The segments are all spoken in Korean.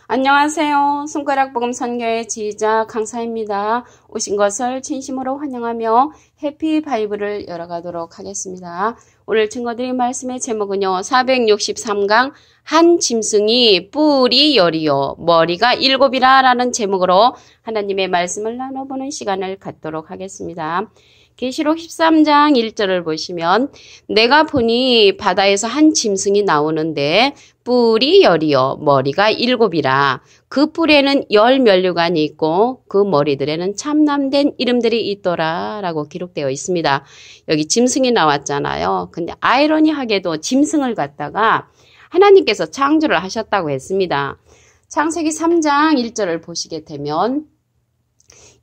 안녕하세요. 손가락복음 선교의 지휘자 강사입니다. 오신 것을 진심으로 환영하며 해피 바이블을 열어가도록 하겠습니다. 오늘 증거드린 말씀의 제목은요. 463강 한 짐승이 뿔이 10이요 머리가 7이라 라는 제목으로 하나님의 말씀을 나눠보는 시간을 갖도록 하겠습니다. 계시록 13장 1절을 보시면 내가 보니 바다에서 한 짐승이 나오는데 뿔이 10이요 머리가 7이라 그 뿔에는 10면류관이 있고 그 머리들에는 참남된 이름들이 있더라 라고 기록되어 있습니다. 여기 짐승이 나왔잖아요. 근데 아이러니하게도 짐승을 갖다가 하나님께서 창조를 하셨다고 했습니다. 창세기 3장 1절을 보시게 되면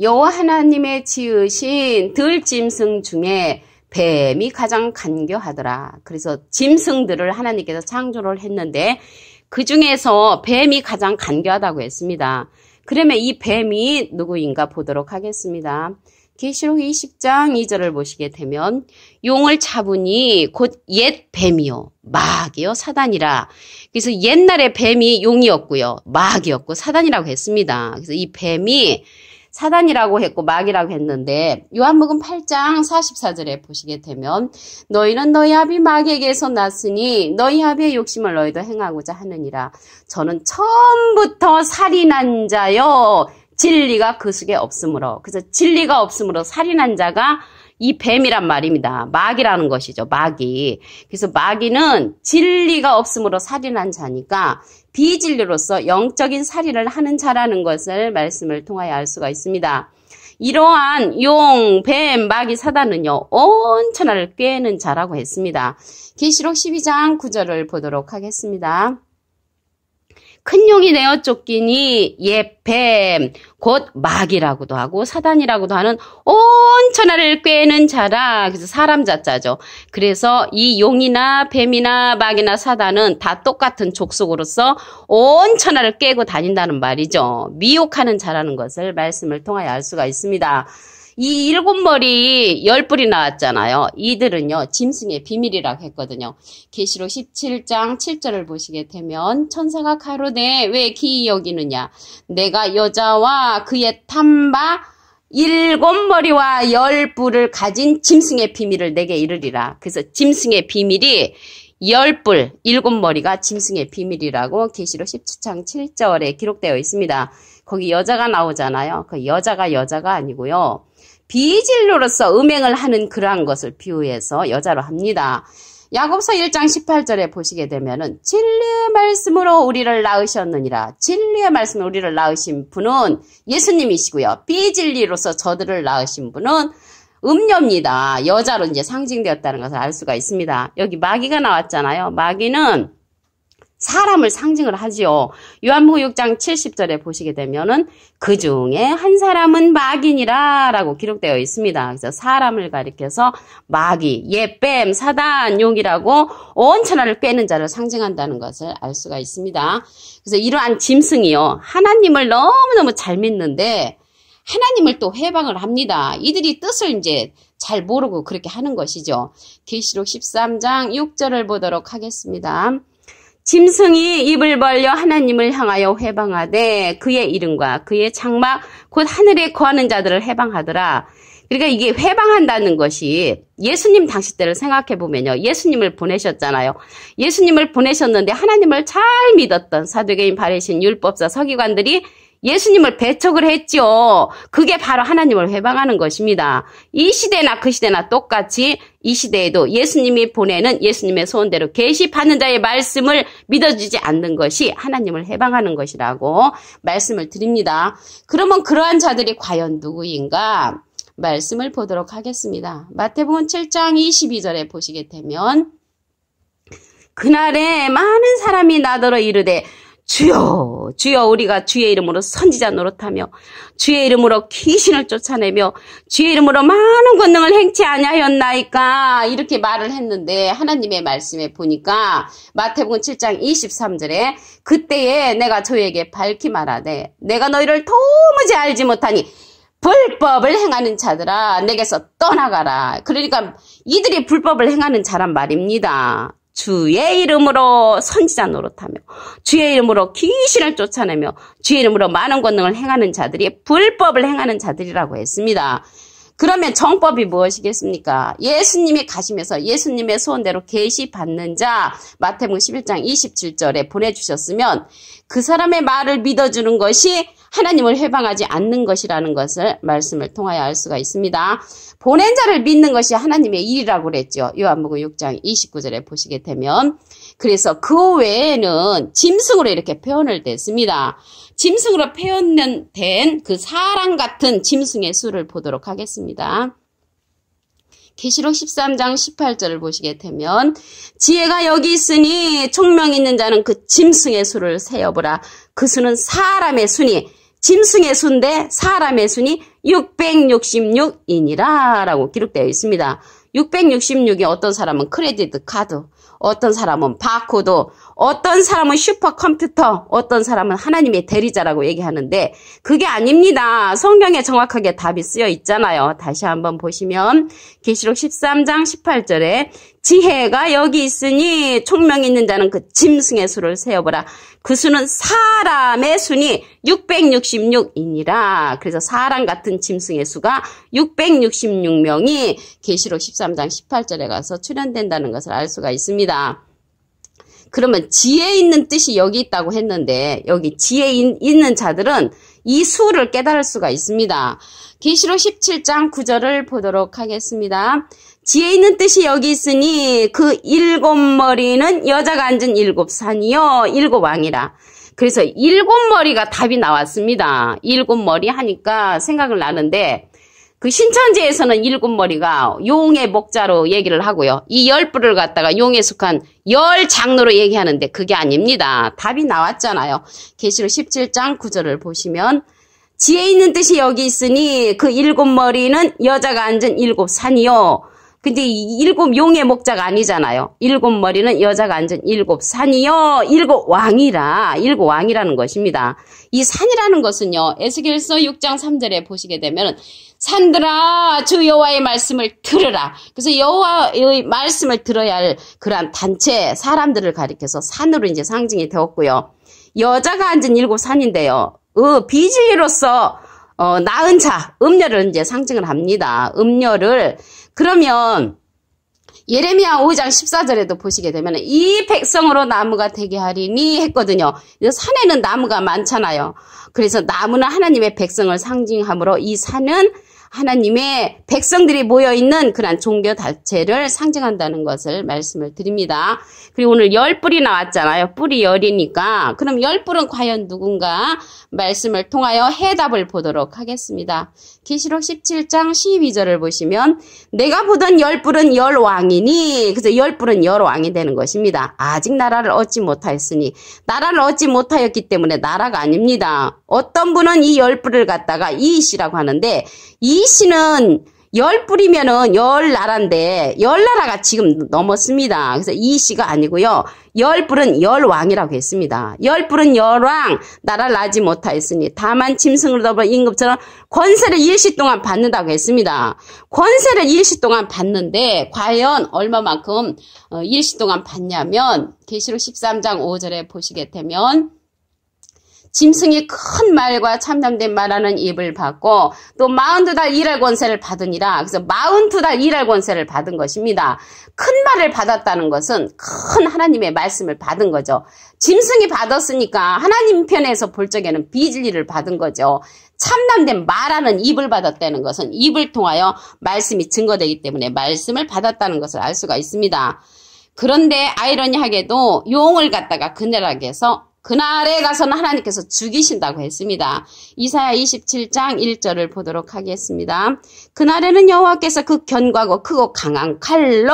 여호와 하나님의 지으신 들짐승 중에 뱀이 가장 간교하더라. 그래서 짐승들을 하나님께서 창조를 했는데 그 중에서 뱀이 가장 간교하다고 했습니다. 그러면 이 뱀이 누구인가 보도록 하겠습니다. 계시록 20장 2절을 보시게 되면 용을 잡으니 곧 옛 뱀이요 마귀요 사단이라. 그래서 옛날에 뱀이 용이었고요 마귀였고 사단이라고 했습니다. 그래서 이 뱀이 사단이라고 했고 마귀라고 했는데 요한복음 8장 44절에 보시게 되면 너희는 너희 아비 마귀에게서 났으니 너희 아비의 욕심을 너희도 행하고자 하느니라. 저는 처음부터 살인한 자요 진리가 그 속에 없으므로. 그래서 진리가 없으므로 살인한 자가 이 뱀이란 말입니다. 마귀라는 것이죠. 마귀. 그래서 마귀는 진리가 없으므로 살인한 자니까 비진리로서 영적인 살인을 하는 자라는 것을 말씀을 통하여 알 수가 있습니다. 이러한 용, 뱀, 마귀, 사단은요. 온 천하를 꿰는 자라고 했습니다. 계시록 12장 9절을 보도록 하겠습니다. 큰 용이 내어 쫓기니 옛 뱀, 곧 마귀라고도 하고 사단이라고도 하는 온 천하를 꿰는 자라. 그래서 사람 자자죠. 그래서 이 용이나 뱀이나 마귀나 사단은 다 똑같은 족속으로서 온 천하를 꿰고 다닌다는 말이죠. 미혹하는 자라는 것을 말씀을 통하여 알 수가 있습니다. 이 7머리 10뿔이 나왔잖아요. 이들은요 짐승의 비밀이라고 했거든요. 계시록 17장 7절을 보시게 되면 천사가 가로되 왜 기이 여기느냐 내가 여자와 그의 탐바 7머리와 10뿔을 가진 짐승의 비밀을 내게 이르리라. 그래서 짐승의 비밀이 10뿔 7머리가 짐승의 비밀이라고 계시록 17장 7절에 기록되어 있습니다. 거기 여자가 나오잖아요. 그 여자가 아니고요. 비진리로서 음행을 하는 그러한 것을 비유해서 여자로 합니다. 야고보서 1장 18절에 보시게 되면은 진리의 말씀으로 우리를 낳으셨느니라. 진리의 말씀으로 우리를 낳으신 분은 예수님이시고요. 비진리로서 저들을 낳으신 분은 음녀입니다. 여자로 이제 상징되었다는 것을 알 수가 있습니다. 여기 마귀가 나왔잖아요. 마귀는 사람을 상징을 하지요. 요한복음 6장 70절에 보시게 되면은 그 중에 한 사람은 마귀니라 라고 기록되어 있습니다. 그래서 사람을 가리켜서 마귀, 옛뱀, 사단, 용이라고 온 천하를 꿰는 자를 상징한다는 것을 알 수가 있습니다. 그래서 이러한 짐승이요. 하나님을 너무너무 잘 믿는데 하나님을 또 회방을 합니다. 이들이 뜻을 이제 잘 모르고 그렇게 하는 것이죠. 계시록 13장 6절을 보도록 하겠습니다. 짐승이 입을 벌려 하나님을 향하여 회방하되 그의 이름과 그의 장막 곧 하늘에 거하는 자들을 회방하더라. 그러니까 이게 회방한다는 것이 예수님 당시 때를 생각해 보면요. 예수님을 보내셨잖아요. 예수님을 보내셨는데 하나님을 잘 믿었던 사두개인 바리새인 율법사 서기관들이 예수님을 배척을 했죠. 그게 바로 하나님을 회방하는 것입니다. 이 시대나 그 시대나 똑같이 이 시대에도 예수님이 보내는 예수님의 소원대로 계시받는 자의 말씀을 믿어주지 않는 것이 하나님을 회방하는 것이라고 말씀을 드립니다. 그러면 그러한 자들이 과연 누구인가? 말씀을 보도록 하겠습니다. 마태복음 7장 22절에 보시게 되면 그날에 많은 사람이 나더러 이르되 주여 주여 우리가 주의 이름으로 선지자 노릇하며 주의 이름으로 귀신을 쫓아내며 주의 이름으로 많은 권능을 행치 아니하였나이까 이렇게 말을 했는데 하나님의 말씀에 보니까 마태복음 7장 23절에 그때에 내가 저에게 밝히 말하되 내가 너희를 도무지 알지 못하니 불법을 행하는 자들아 내게서 떠나가라. 그러니까 이들이 불법을 행하는 자란 말입니다. 주의 이름으로 선지자 노릇하며 주의 이름으로 귀신을 쫓아내며 주의 이름으로 많은 권능을 행하는 자들이 불법을 행하는 자들이라고 했습니다. 그러면 정법이 무엇이겠습니까? 예수님이 가시면서 예수님의 소원대로 계시받는 자 마태복음 11장 27절에 보내주셨으면 그 사람의 말을 믿어주는 것이 하나님을 회방하지 않는 것이라는 것을 말씀을 통하여 알 수가 있습니다. 보낸 자를 믿는 것이 하나님의 일이라고 그랬죠. 요한복음 6장 29절에 보시게 되면 그래서 그 외에는 짐승으로 이렇게 표현을 됐습니다. 짐승으로 표현된 그 사람 같은 짐승의 수를 보도록 하겠습니다. 계시록 13장 18절을 보시게 되면 지혜가 여기 있으니 총명 있는 자는 그 짐승의 수를 세어보라. 그 수는 사람의 수니 짐승의 수인데 사람의 수니 666이니라 라고 기록되어 있습니다. 666이 어떤 사람은 크레디트 카드, 어떤 사람은 바코드, 어떤 사람은 슈퍼컴퓨터, 어떤 사람은 하나님의 대리자라고 얘기하는데 그게 아닙니다. 성경에 정확하게 답이 쓰여 있잖아요. 다시 한번 보시면 계시록 13장 18절에 지혜가 여기 있으니 총명 있는 자는 그 짐승의 수를 세어보라. 그 수는 사람의 수니 666이니라. 그래서 사람 같은 짐승의 수가 666명이 계시록 13장 18절에 가서 출현된다는 것을 알 수가 있습니다. 그러면 지혜 있는 뜻이 여기 있다고 했는데 여기 지혜 있는 자들은 이 수를 깨달을 수가 있습니다. 계시록 17장 9절을 보도록 하겠습니다. 지혜 있는 뜻이 여기 있으니 그 7머리는 여자가 앉은 7산이요 7왕이라. 그래서 7머리가 답이 나왔습니다. 7머리 하니까 생각을 나는데 그 신천지에서는 7머리가 용의 목자로 얘기를 하고요. 이 10뿔을 갖다가 용에 속한 10장로로 얘기하는데 그게 아닙니다. 답이 나왔잖아요. 계시록 17장 9절을 보시면 지혜 있는 뜻이 여기 있으니 그 7머리는 여자가 앉은 7산이요. 근데 이 7용의 목자가 아니잖아요. 7머리는 여자가 앉은 7산이요. 7왕이라. 7왕이라는 것입니다. 이 산이라는 것은요. 에스겔서 6장 3절에 보시게 되면 산들아 주 여호와의 말씀을 들으라. 그래서 여호와의 말씀을 들어야 할 그러한 단체 사람들을 가리켜서 산으로 이제 상징이 되었고요. 여자가 앉은 7산인데요. 비진리로서 낳은 자, 음녀를 이제 상징을 합니다. 음녀를 그러면 예레미야 5장 14절에도 보시게 되면 이 백성으로 나무가 되게 하리니 했거든요. 산에는 나무가 많잖아요. 그래서 나무는 하나님의 백성을 상징하므로 이 산은 하나님의 백성들이 모여있는 그런 종교 단체를 상징한다는 것을 말씀을 드립니다. 그리고 오늘 10뿔이 나왔잖아요. 뿔이 10이니까 그럼 10뿔은 과연 누군가 말씀을 통하여 해답을 보도록 하겠습니다. 계시록 17장 12절을 보시면 내가 보던 10뿔은 10왕이니 그래서 10뿔은 10왕이 되는 것입니다. 아직 나라를 얻지 못하였으니 나라를 얻지 못하였기 때문에 나라가 아닙니다. 어떤 분은 이 10뿔을 갖다가 이시라고 하는데 이시는 10뿔이면은 10나라인데 10나라가 지금 넘었습니다. 그래서 이시가 아니고요. 10뿔은 10왕이라고 했습니다. 10뿔은 10왕 나라를 나지 못하였으니 다만 짐승으로 더불어 임금처럼 권세를 일시 동안 받는다고 했습니다. 권세를 일시 동안 받는데 과연 얼마만큼 일시 동안 받냐면 계시록 13장 5절에 보시게 되면 짐승이 큰 말과 참담된 말하는 입을 받고 또 42달 일할 권세를 받으니라. 그래서 42달 일할 권세를 받은 것입니다. 큰 말을 받았다는 것은 큰 하나님의 말씀을 받은 거죠. 짐승이 받았으니까 하나님 편에서 볼 적에는 비진리를 받은 거죠. 참담된 말하는 입을 받았다는 것은 입을 통하여 말씀이 증거되기 때문에 말씀을 받았다는 것을 알 수가 있습니다. 그런데 아이러니하게도 용을 갖다가 그늘하게 해서 그날에 가서는 하나님께서 죽이신다고 했습니다. 이사야 27장 1절을 보도록 하겠습니다. 그날에는 여호와께서 그 견고하고 크고 강한 칼로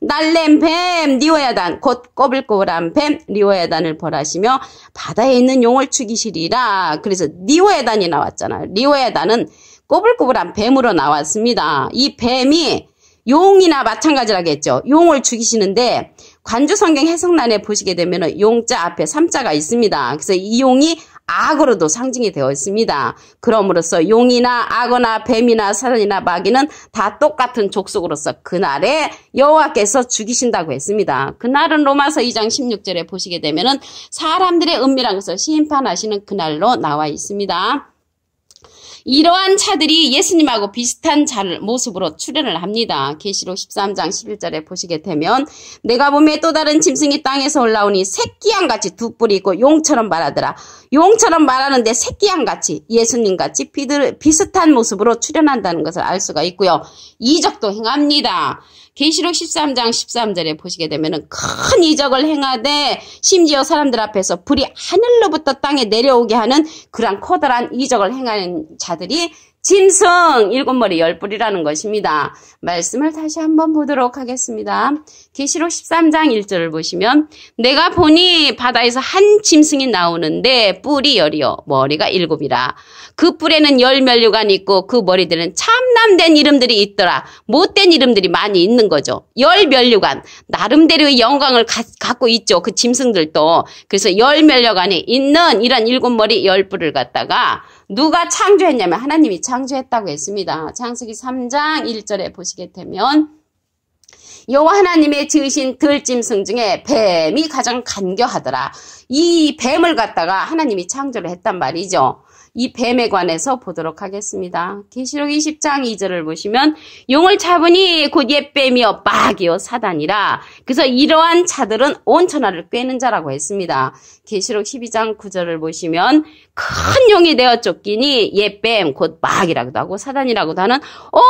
날랜 뱀 리오야단 곧 꼬불꼬불한 뱀 리오야단을 벌하시며 바다에 있는 용을 죽이시리라. 그래서 리오야단이 나왔잖아요. 리오야단은 꼬불꼬불한 뱀으로 나왔습니다. 이 뱀이 용이나 마찬가지라겠죠. 용을 죽이시는데 관주 성경 해석란에 보시게 되면 용자 앞에 삼자가 있습니다. 그래서 이 용이 악으로도 상징이 되어 있습니다. 그럼으로써 용이나 악어나 뱀이나 사단이나 마귀는 다 똑같은 족속으로서 그날에 여호와께서 죽이신다고 했습니다. 그날은 로마서 2장 16절에 보시게 되면은 사람들의 은밀한 것을 심판하시는 그날로 나와 있습니다. 이러한 차들이 예수님하고 비슷한 모습으로 출현을 합니다. 계시록 13장 11절에 보시게 되면 내가 보매 또 다른 짐승이 땅에서 올라오니 새끼양같이 두 뿔이 있고 용처럼 말하더라. 용처럼 말하는데 새끼양같이 예수님같이 비슷한 모습으로 출현한다는 것을 알 수가 있고요. 이적도 행합니다. 계시록 13장 13절에 보시게 되면 큰 이적을 행하되 심지어 사람들 앞에서 불이 하늘로부터 땅에 내려오게 하는 그러한 커다란 이적을 행하는 자들이 짐승 7머리 10뿔이라는 것입니다. 말씀을 다시 한번 보도록 하겠습니다. 계시록 13장 1절을 보시면 내가 보니 바다에서 한 짐승이 나오는데 뿔이 10이요 머리가 7이라. 그 뿔에는 10면류관이 있고 그 머리들은 참남된 이름들이 있더라. 못된 이름들이 많이 있는 거죠. 10면류관 나름대로의 영광을 갖고 있죠. 그 짐승들도. 그래서 10면류관이 있는 이런 7머리 10뿔을 갖다가 누가 창조했냐면 하나님이 창조했다고 했습니다. 창세기 3장 1절에 보시게 되면 여호와 하나님의 지으신 들짐승 중에 뱀이 가장 간교하더라. 이 뱀을 갖다가 하나님이 창조를 했단 말이죠. 이 뱀에 관해서 보도록 하겠습니다. 계시록 20장 2절을 보시면 용을 잡으니 곧 옛뱀이요 마귀요 사단이라. 그래서 이러한 자들은 온 천하를 꿰는 자라고 했습니다. 계시록 12장 9절을 보시면 큰 용이 되어 쫓기니 옛뱀 곧 마귀라고도 하고 사단이라고도 하는 온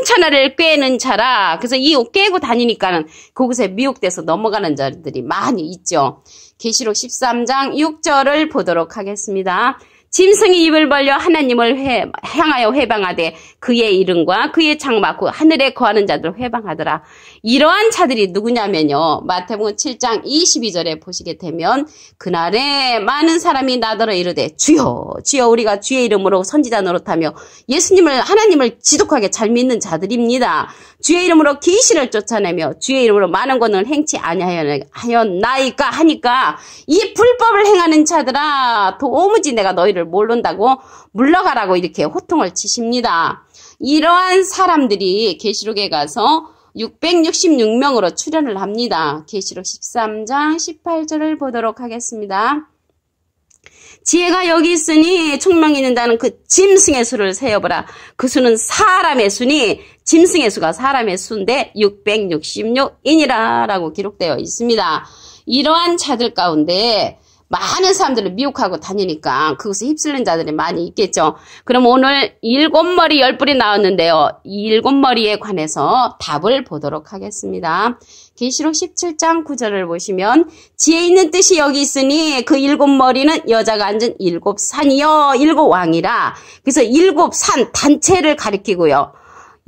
천하를 꿰는 자라. 그래서 이 꿰고 다니니까는 그곳에 미혹돼서 넘어가는 자들이 많이 있죠. 계시록 13장 6절을 보도록 하겠습니다. 짐승이 입을 벌려 하나님을 향하여 회방하되 그의 이름과 그의 장막 그 하늘에 거하는 자들을 회방하더라. 이러한 자들이 누구냐면요. 마태복음 7장 22절에 보시게 되면 그날에 많은 사람이 나더러 이르되 주여 주여 우리가 주의 이름으로 선지자 노릇하며 예수님을 하나님을 지독하게 잘 믿는 자들입니다. 주의 이름으로 귀신을 쫓아내며 주의 이름으로 많은 권능을 행치 아니하였나이까 하니까 이 불법을 행하는 자들아 도무지 내가 너희를 모른다고 물러가라고 이렇게 호통을 치십니다. 이러한 사람들이 계시록에 가서 666명으로 출현을 합니다. 계시록 13장 18절을 보도록 하겠습니다. 지혜가 여기 있으니 총명이 있는다는 그 짐승의 수를 세어보라. 그 수는 사람의 수니 짐승의 수가 사람의 수인데 666이니라 라고 기록되어 있습니다. 이러한 자들 가운데 많은 사람들을 미혹하고 다니니까 그것에 휩쓸린 자들이 많이 있겠죠. 그럼 오늘 7머리 10뿔이 나왔는데요. 이 7머리에 관해서 답을 보도록 하겠습니다. 계시록 17장 9절을 보시면 지혜 있는 뜻이 여기 있으니 그 7머리는 여자가 앉은 7산이요 7왕이라. 그래서 7산 단체를 가리키고요.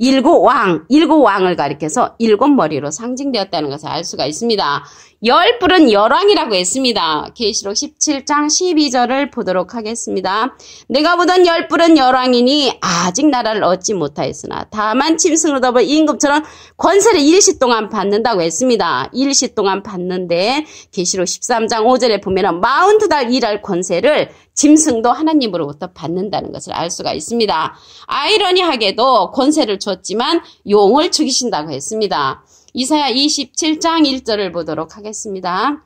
7왕을 가리켜서 7머리로 상징되었다는 것을 알 수가 있습니다. 10뿔은 열왕이라고 했습니다. 계시록 17장 12절을 보도록 하겠습니다. 내가 보던 10뿔은 열왕이니 아직 나라를 얻지 못하였으나 다만 짐승으로 더불어 임금처럼 권세를 일시 동안 받는다고 했습니다. 일시 동안 받는데 계시록 13장 5절에 보면 40달 일할 권세를 짐승도 하나님으로부터 받는다는 것을 알 수가 있습니다. 아이러니하게도 권세를 줬지만 용을 죽이신다고 했습니다. 이사야 27장 1절을 보도록 하겠습니다.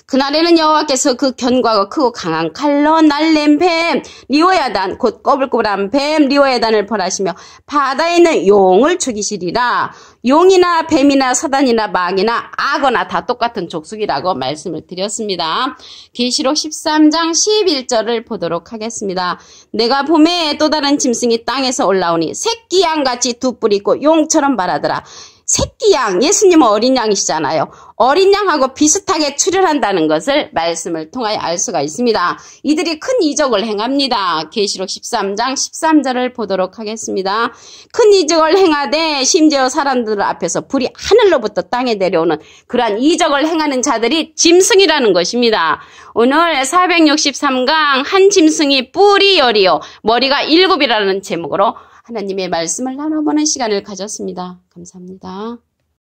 그날에는 여호와께서 그 견고하고 크고 강한 칼로 날랜 뱀 리오야단 곧 꼬불꼬불한 뱀 리오야단을 벌하시며 바다에 있는 용을 죽이시리라. 용이나 뱀이나 사단이나 마귀나 악어나 다 똑같은 족속이라고 말씀을 드렸습니다. 계시록 13장 11절을 보도록 하겠습니다. 내가 봄에 또 다른 짐승이 땅에서 올라오니 새끼 양같이 두 뿔이 있고 용처럼 말하더라. 새끼 양, 예수님은 어린 양이시잖아요. 어린 양하고 비슷하게 출현한다는 것을 말씀을 통하여 알 수가 있습니다. 이들이 큰 이적을 행합니다. 계시록 13장 13절을 보도록 하겠습니다. 큰 이적을 행하되 심지어 사람들 앞에서 불이 하늘로부터 땅에 내려오는 그러한 이적을 행하는 자들이 짐승이라는 것입니다. 오늘 463강 한 짐승이 뿔이 10이요 머리가 7이라는 제목으로 하나님의 말씀을 나눠보는 시간을 가졌습니다. 감사합니다.